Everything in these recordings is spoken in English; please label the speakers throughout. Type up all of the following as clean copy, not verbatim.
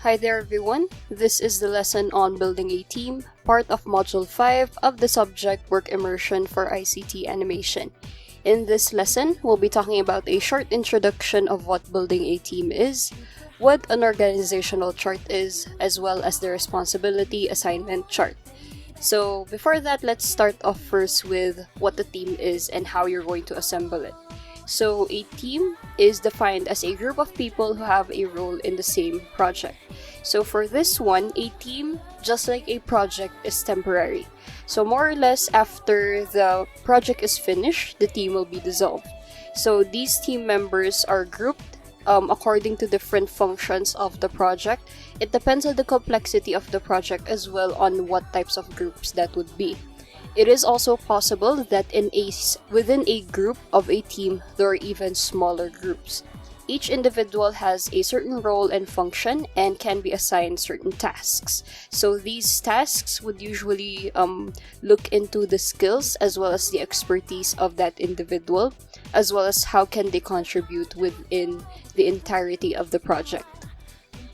Speaker 1: Hi there everyone, this is the lesson on building a team, part of Module 5 of the subject Work Immersion for ICT Animation. In this lesson, we'll be talking about a short introduction of what building a team is, what an organizational chart is, as well as the responsibility assignment chart. So before that, let's start off first with what the team is and how you're going to assemble it. So a team is defined as a group of people who have a role in the same project. So for this one, a team, just like a project, is temporary. So more or less after the project is finished, the team will be dissolved. So these team members are grouped according to different functions of the project. It depends on the complexity of the project as well on what types of groups that would be. It is also possible that within a group of a team, there are even smaller groups. Each individual has a certain role and function and can be assigned certain tasks. So these tasks would usually look into the skills as well as the expertise of that individual, as well as how can they contribute within the entirety of the project.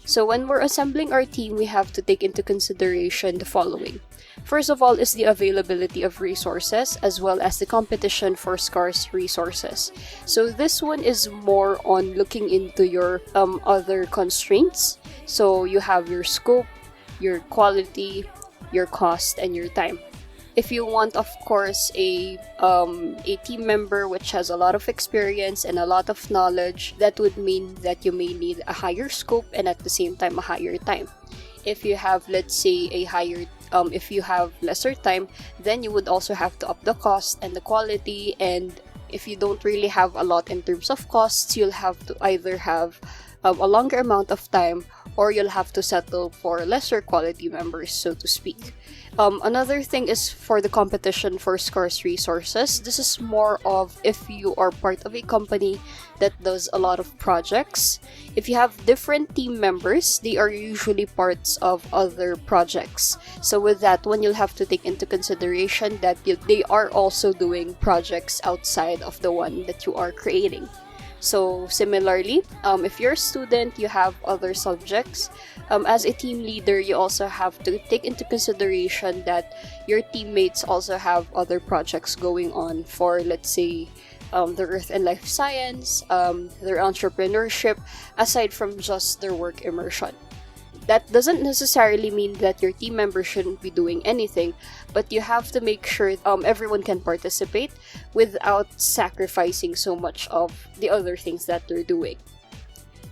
Speaker 1: So when we're assembling our team, we have to take into consideration the following. First of all is the availability of resources as well as the competition for scarce resources. So this one is more on looking into your other constraints. So you have your scope, your quality, your cost, and your time. If you want, of course, a team member which has a lot of experience and a lot of knowledge, that would mean that you may need a higher scope and at the same time a higher time. If you have, let's say, if you have lesser time, then you would also have to up the cost and the quality. And if you don't really have a lot in terms of costs, you'll have to either have a longer amount of time or you'll have to settle for lesser quality members, so to speak. Another thing is for the competition for scarce resources. This is more of if you are part of a company that does a lot of projects. If you have different team members, they are usually parts of other projects. So with that one, you'll have to take into consideration that they are also doing projects outside of the one that you are creating. So similarly, if you're a student, you have other subjects. As a team leader, you also have to take into consideration that your teammates also have other projects going on for, let's say, their earth and life science, their entrepreneurship, aside from just their work immersion. That doesn't necessarily mean that your team members shouldn't be doing anything, but you have to make sure everyone can participate without sacrificing so much of the other things that they're doing.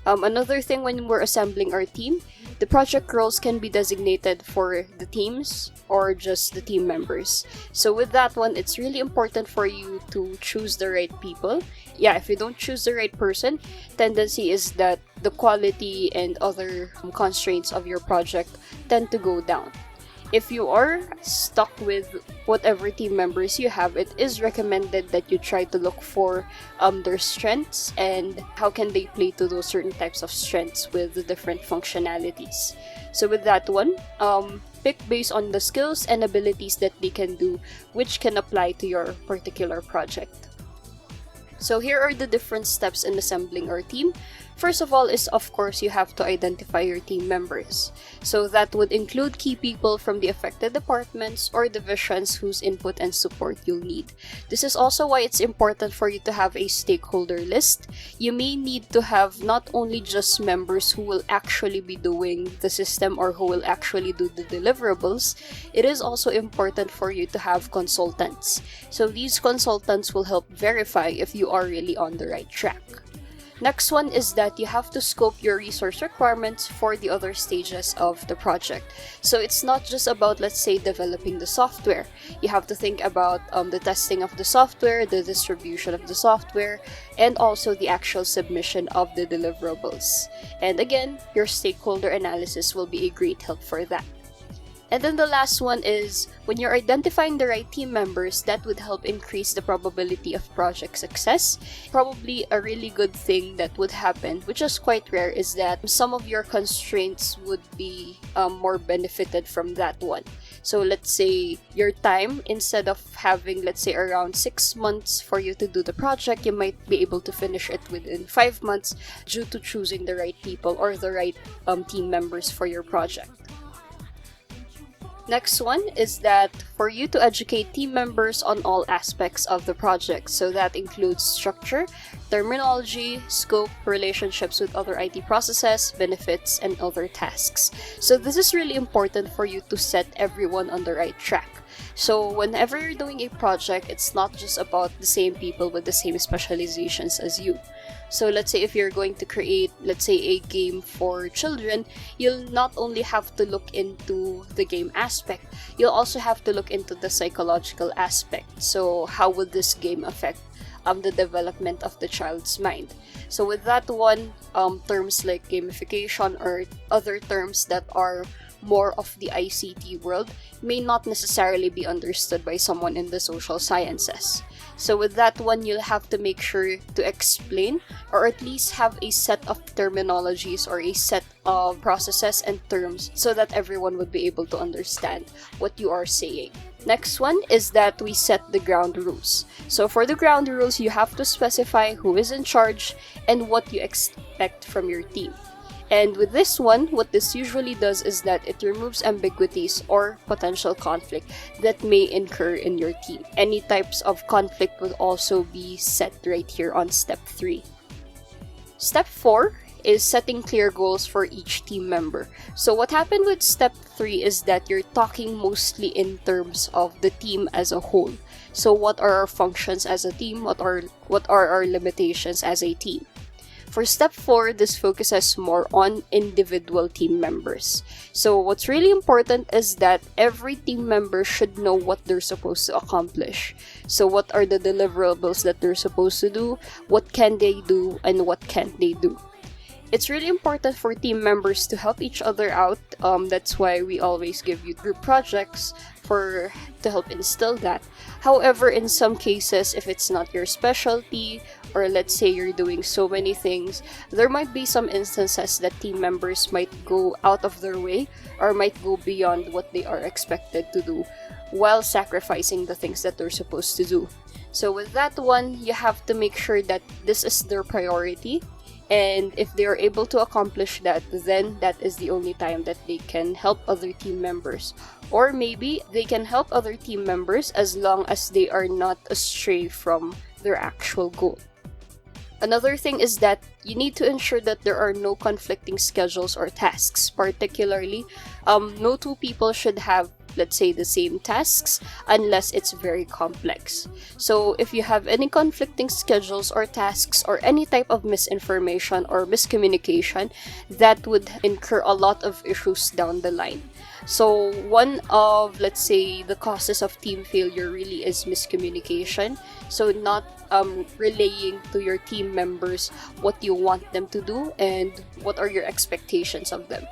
Speaker 1: Another thing when we're assembling our team, the project roles can be designated for the teams or just the team members. So with that one, it's really important for you to choose the right people. Yeah, if you don't choose the right person, tendency is that the quality and other constraints of your project tend to go down. If you are stuck with whatever team members you have, it is recommended that you try to look for their strengths and how can they play to those certain types of strengths with the different functionalities. So with that one, pick based on the skills and abilities that they can do, which can apply to your particular project. So here are the different steps in assembling our team. First of all is, of course, you have to identify your team members. So that would include key people from the affected departments or divisions whose input and support you'll need. This is also why it's important for you to have a stakeholder list. You may need to have not only just members who will actually be doing the system or who will actually do the deliverables. It is also important for you to have consultants. So these consultants will help verify if you are really on the right track. Next one is that you have to scope your resource requirements for the other stages of the project. So it's not just about, let's say, developing the software. You have to think about the testing of the software, the distribution of the software, and also the actual submission of the deliverables. And again, your stakeholder analysis will be a great help for that. And then the last one is, when you're identifying the right team members, that would help increase the probability of project success. Probably a really good thing that would happen, which is quite rare, is that some of your constraints would be more benefited from that one. So let's say your time, instead of having, let's say, around 6 months for you to do the project, you might be able to finish it within 5 months due to choosing the right people or the right team members for your project. Next one is that for you to educate team members on all aspects of the project. So that includes structure, terminology, scope, relationships with other IT processes, benefits, and other tasks. So this is really important for you to set everyone on the right track. So whenever you're doing a project, it's not just about the same people with the same specializations as you. So let's say if you're going to create, let's say, a game for children, you'll not only have to look into the game aspect, you'll also have to look into the psychological aspect. So how would this game affect the development of the child's mind? So with that one, terms like gamification or other terms that are more of the ICT world may not necessarily be understood by someone in the social sciences. So with that one, you'll have to make sure to explain or at least have a set of terminologies or a set of processes and terms so that everyone would be able to understand what you are saying. Next one is that we set the ground rules. So for the ground rules, you have to specify who is in charge and what you expect from your team. And with this one, what this usually does is that it removes ambiguities or potential conflict that may incur in your team. Any types of conflict will also be set right here on step 3. Step 4 is setting clear goals for each team member. So what happened with step 3 is that you're talking mostly in terms of the team as a whole. So what are our functions as a team? What are our limitations as a team? For step 4, this focuses more on individual team members. So what's really important is that every team member should know what they're supposed to accomplish. So what are the deliverables that they're supposed to do, what can they do, and what can't they do. It's really important for team members to help each other out. That's why we always give you group projects to help instill that. However, in some cases, if it's not your specialty, or let's say you're doing so many things, there might be some instances that team members might go out of their way or might go beyond what they are expected to do while sacrificing the things that they're supposed to do. So with that one, you have to make sure that this is their priority. And if they are able to accomplish that, then that is the only time that they can help other team members. Or maybe they can help other team members as long as they are not astray from their actual goal. Another thing is that you need to ensure that there are no conflicting schedules or tasks. Particularly, no two people should have, let's say, the same tasks unless it's very complex. So if you have any conflicting schedules or tasks or any type of misinformation or miscommunication, that would incur a lot of issues down the line. So one of, let's say, the causes of team failure really is miscommunication. So not relaying to your team members what you want them to do and what are your expectations of them.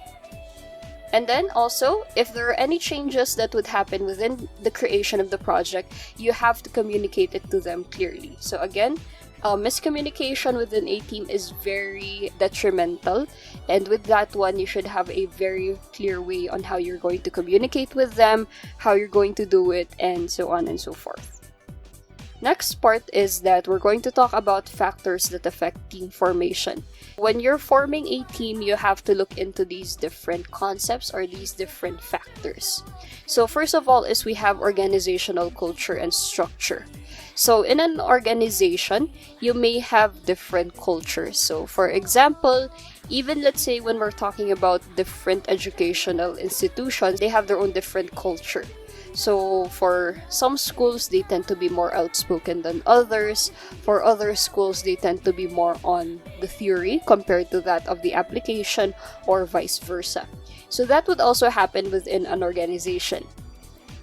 Speaker 1: And then also, if there are any changes that would happen within the creation of the project, you have to communicate it to them clearly. So again, miscommunication within a team is very detrimental, and with that one, you should have a very clear way on how you're going to communicate with them, how you're going to do it, and so on and so forth. Next part is that we're going to talk about factors that affect team formation. When you're forming a team, you have to look into these different concepts or these different factors. So first of all is we have organizational culture and structure. So in an organization, you may have different cultures. So for example, even let's say when we're talking about different educational institutions, they have their own different culture. So for some schools, they tend to be more outspoken than others. For other schools, they tend to be more on the theory compared to that of the application, or vice versa. So that would also happen within an organization.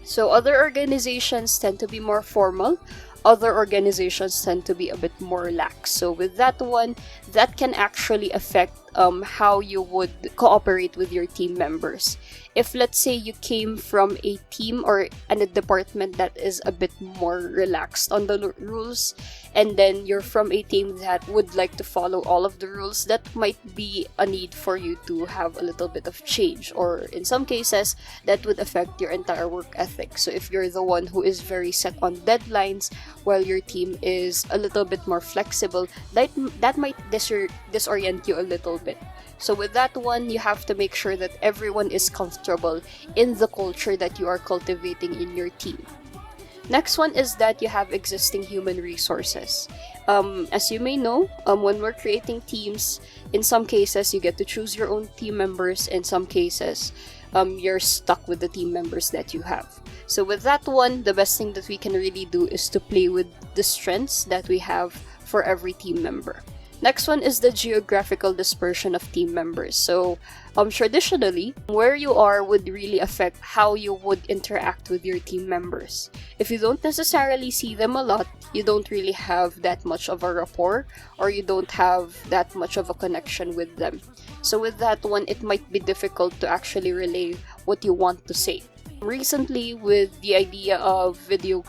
Speaker 1: So other organizations tend to be more formal. other organizations tend to be a bit more lax. So with that one, that can actually affect how you would cooperate with your team members. If let's say you came from a team or a department that is a bit more relaxed on the rules, and then you're from a team that would like to follow all of the rules, that might be a need for you to have a little bit of change, or in some cases that would affect your entire work ethic. So if you're the one who is very set on deadlines while your team is a little bit more flexible, that might disorient you a little bit. So with that one, you have to make sure that everyone is comfortable in the culture that you are cultivating in your team. Next one is that you have existing human resources. As you may know, when we're creating teams, in some cases you get to choose your own team members. In some cases, you're stuck with the team members that you have. So with that one, the best thing that we can really do is to play with the strengths that we have for every team member. Next one is the geographical dispersion of team members. So traditionally, where you are would really affect how you would interact with your team members. If you don't necessarily see them a lot, you don't really have that much of a rapport, or you don't have that much of a connection with them. So with that one, it might be difficult to actually relay what you want to say. Recently, with the idea of video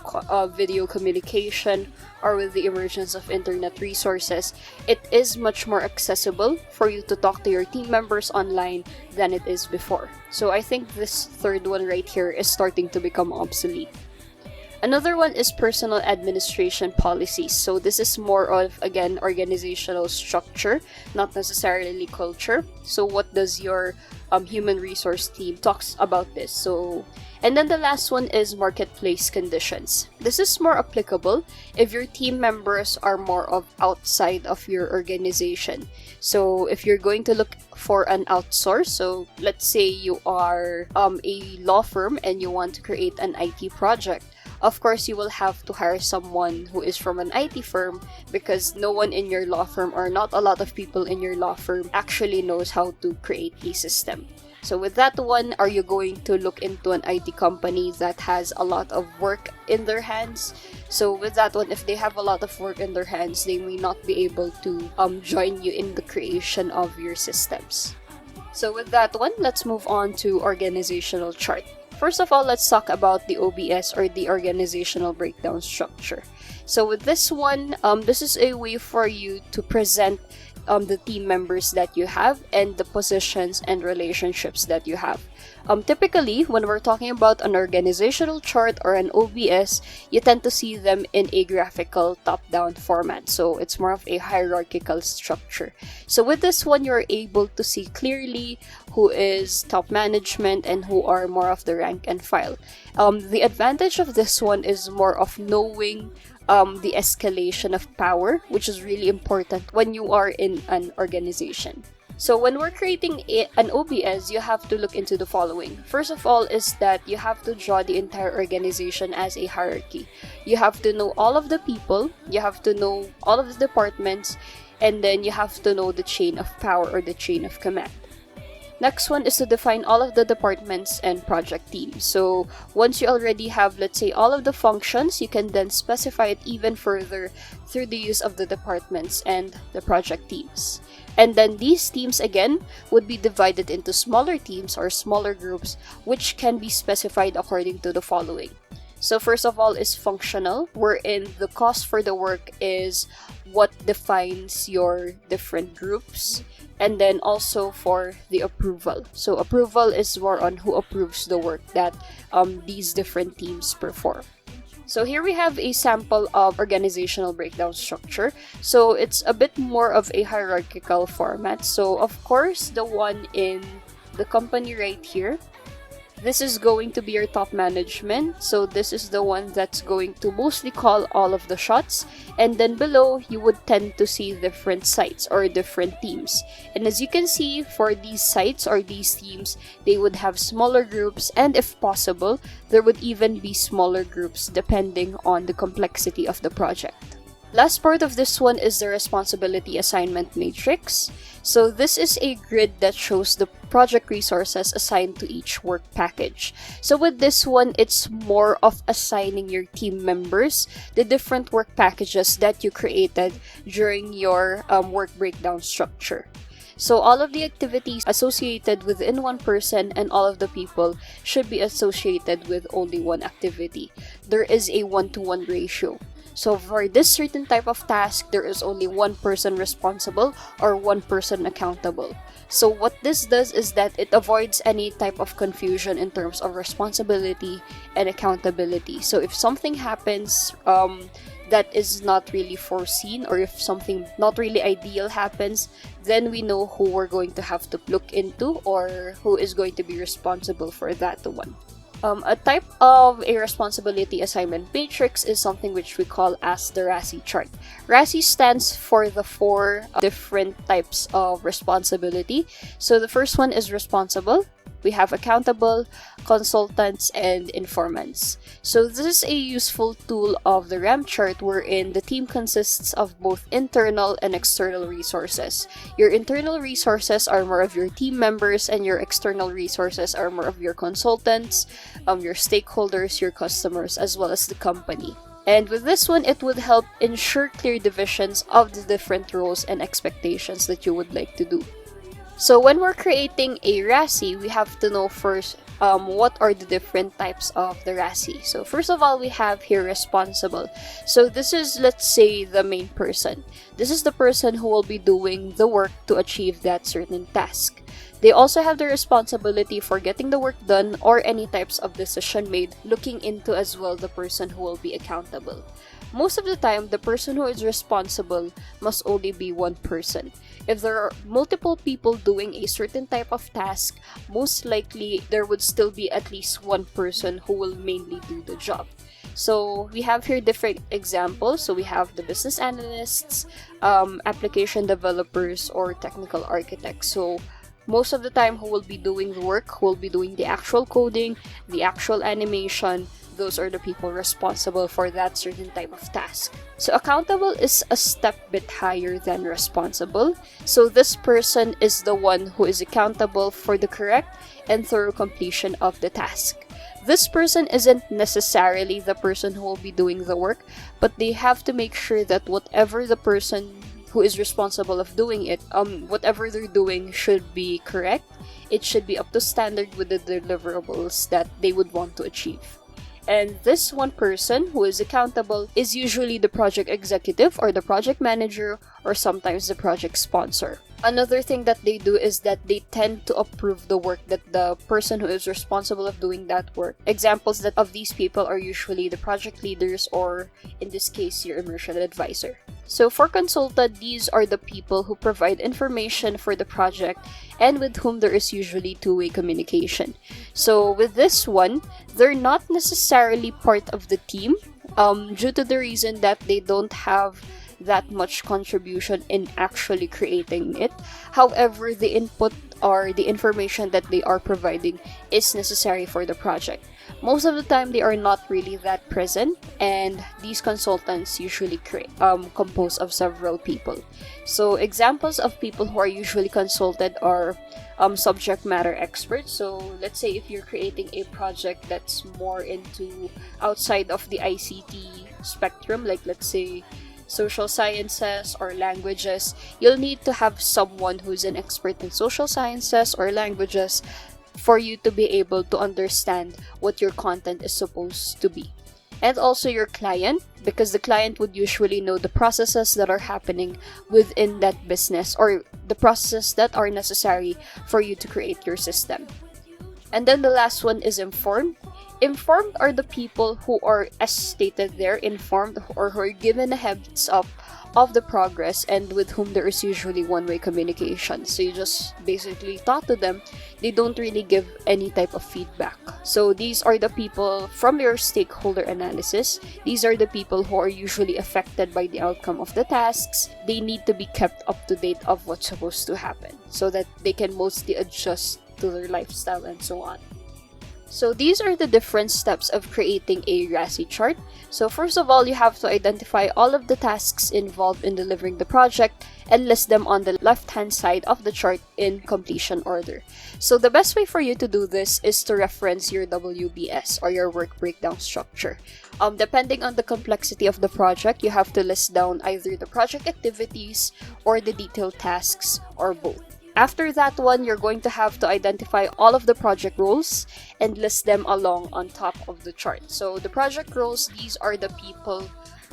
Speaker 1: communication, or with the emergence of internet resources, it is much more accessible for you to talk to your team members online than it is before. So I think this third one right here is starting to become obsolete. Another one is personal administration policies. So this is more of, again, organizational structure, not necessarily culture. So what does your human resource team talks about this? And then the last one is marketplace conditions. This is more applicable if your team members are more of outside of your organization. So if you're going to look for an outsource, so let's say you are a law firm and you want to create an IT project. Of course, you will have to hire someone who is from an IT firm, because no one in your law firm, or not a lot of people in your law firm, actually knows how to create a system. So with that one, are you going to look into an IT company that has a lot of work in their hands? So with that one, if they have a lot of work in their hands, they may not be able to join you in the creation of your systems. So with that one, let's move on to organizational chart. First of all, let's talk about the OBS, or the organizational breakdown structure. So with this one, this is a way for you to present the team members that you have and the positions and relationships that you have. Typically, when we're talking about an organizational chart or an OBS, you tend to see them in a graphical top-down format. So it's more of a hierarchical structure. So with this one, you're able to see clearly who is top management and who are more of the rank and file. The advantage of this one is more of knowing the escalation of power, which is really important when you are in an organization. So when we're creating an OBS, you have to look into the following. First of all is that you have to draw the entire organization as a hierarchy. You have to know all of the people, you have to know all of the departments, and then you have to know the chain of power, or the chain of command. Next one is to define all of the departments and project teams. So once you already have, let's say, all of the functions, you can then specify it even further through the use of the departments and the project teams. And then these teams again would be divided into smaller teams or smaller groups, which can be specified according to the following. So first of all is functional, wherein the cost for the work is what defines your different groups. And then also for the approval. So approval is more on who approves the work that these different teams perform. So here we have a sample of organizational breakdown structure. So it's a bit more of a hierarchical format. So of course, the one in the company right here, this is going to be your top management. So this is the one that's going to mostly call all of the shots. And then below, you would tend to see different sites or different teams. And as you can see, for these sites or these teams, they would have smaller groups. And if possible, there would even be smaller groups depending on the complexity of the project. Last part of this one is the responsibility assignment matrix. So this is a grid that shows the project resources assigned to each work package. So with this one, it's more of assigning your team members the different work packages that you created during your work breakdown structure. So all of the activities associated within one person and all of the people should be associated with only one activity. There is a 1-to-1 ratio. So for this certain type of task, there is only one person responsible or one person accountable. So what this does is that it avoids any type of confusion in terms of responsibility and accountability. So if something happens that is not really foreseen, or if something not really ideal happens, then we know who we're going to have to look into or who is going to be responsible for that one. A type of a responsibility assignment matrix is something which we call as the RASI chart. RASI stands for the 4 different types of responsibility. So the first one is responsible. We have accountable, consultants, and informants. So this is a useful tool of the RAM chart wherein the team consists of both internal and external resources. Your internal resources are more of your team members, and your external resources are more of your consultants, your stakeholders, your customers, as well as the company. And with this one, it would help ensure clear divisions of the different roles and expectations that you would like to do. So when we're creating a RASI, we have to know first what are the different types of the RASI. So first of all, we have here responsible. So this is, let's say, the main person. This is the person who will be doing the work to achieve that certain task. They also have the responsibility for getting the work done or any types of decision made, looking into as well the person who will be accountable. Most of the time, the person who is responsible must only be one person. If there are multiple people doing a certain type of task, most likely there would still be at least one person who will mainly do the job. So we have here different examples. So we have the business analysts, application developers, or technical architects. So most of the time, who will be doing the work, who will be doing the actual coding, the actual animation, those are the people responsible for that certain type of task. So accountable is a step bit higher than responsible. So this person is the one who is accountable for the correct and thorough completion of the task. This person isn't necessarily the person who will be doing the work, but they have to make sure that whatever the person who is responsible of doing it, whatever they're doing should be correct. It should be up to standard with the deliverables that they would want to achieve. And this one person who is accountable is usually the project executive or the project manager or sometimes the project sponsor. Another thing that they do is that they tend to approve the work that the person who is responsible of doing that work. Examples that of these people are usually the project leaders or, in this case, your immersion advisor. So for consultant, these are the people who provide information for the project and with whom there is usually two-way communication. So with this one, they're not necessarily part of the team due to the reason that they don't have that much contribution in actually creating it. However, the input or the information that they are providing is necessary for the project. Most of the time, they are not really that present, and these consultants usually compose of several people. So examples of people who are usually consulted are subject matter experts. So let's say if you're creating a project that's more into outside of the ICT spectrum, like let's say social sciences or languages, you'll need to have someone who's an expert in social sciences or languages for you to be able to understand what your content is supposed to be. And also your client, because the client would usually know the processes that are happening within that business or the processes that are necessary for you to create your system. And then the last one is informed. Informed are the people who are, as stated there, informed or who are given a heads up of the progress and with whom there is usually one-way communication. So you just basically talk to them. They don't really give any type of feedback. So these are the people from your stakeholder analysis. These are the people who are usually affected by the outcome of the tasks. They need to be kept up to date of what's supposed to happen so that they can mostly adjust to their lifestyle and so on. So these are the different steps of creating a RASI chart. So first of all, you have to identify all of the tasks involved in delivering the project and list them on the left-hand side of the chart in completion order. So the best way for you to do this is to reference your WBS or your work breakdown structure. Depending on the complexity of the project, you have to list down either the project activities or the detailed tasks or both. After that one, you're going to have to identify all of the project roles and list them along on top of the chart. So the project roles, these are the people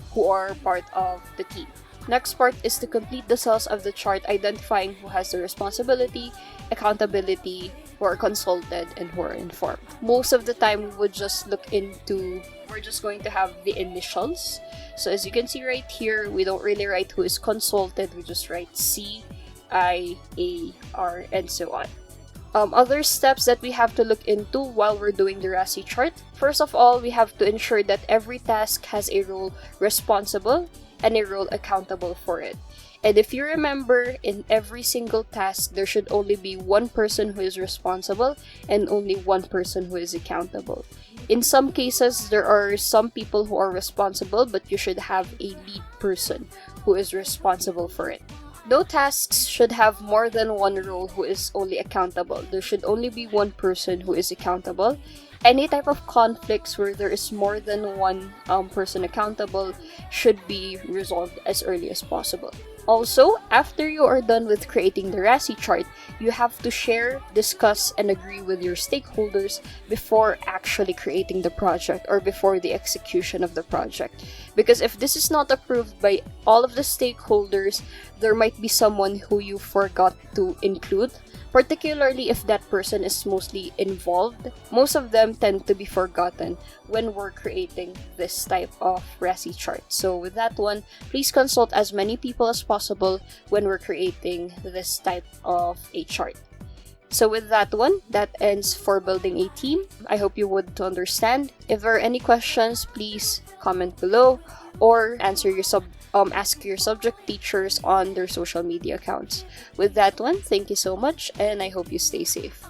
Speaker 1: who are part of the team. Next part is to complete the cells of the chart, identifying who has the responsibility, accountability, who are consulted, and who are informed. Most of the time, we would just look into, we're just going to have the initials. So as you can see right here, we don't really write who is consulted, we just write C, I, A, R, and so on. Other steps that we have to look into while we're doing the RASI chart. First of all, we have to ensure that every task has a role responsible and a role accountable for it. And if you remember, in every single task, there should only be one person who is responsible and only one person who is accountable. In some cases, there are some people who are responsible, but you should have a lead person who is responsible for it. No tasks should have more than one role who is only accountable. There should only be one person who is accountable. Any type of conflicts where there is more than one person accountable should be resolved as early as possible. Also, after you are done with creating the RASI chart, you have to share, discuss, and agree with your stakeholders before actually creating the project or before the execution of the project. Because if this is not approved by all of the stakeholders, there might be someone who you forgot to include, particularly if that person is mostly involved. Most of them tend to be forgotten when we're creating this type of RASI chart. So with that one, please consult as many people as possible when we're creating this type of a chart. So with that one, that ends for building a team. I hope you would understand. If there are any questions, please comment below or ask your subject teachers on their social media accounts. With that one, thank you so much and I hope you stay safe.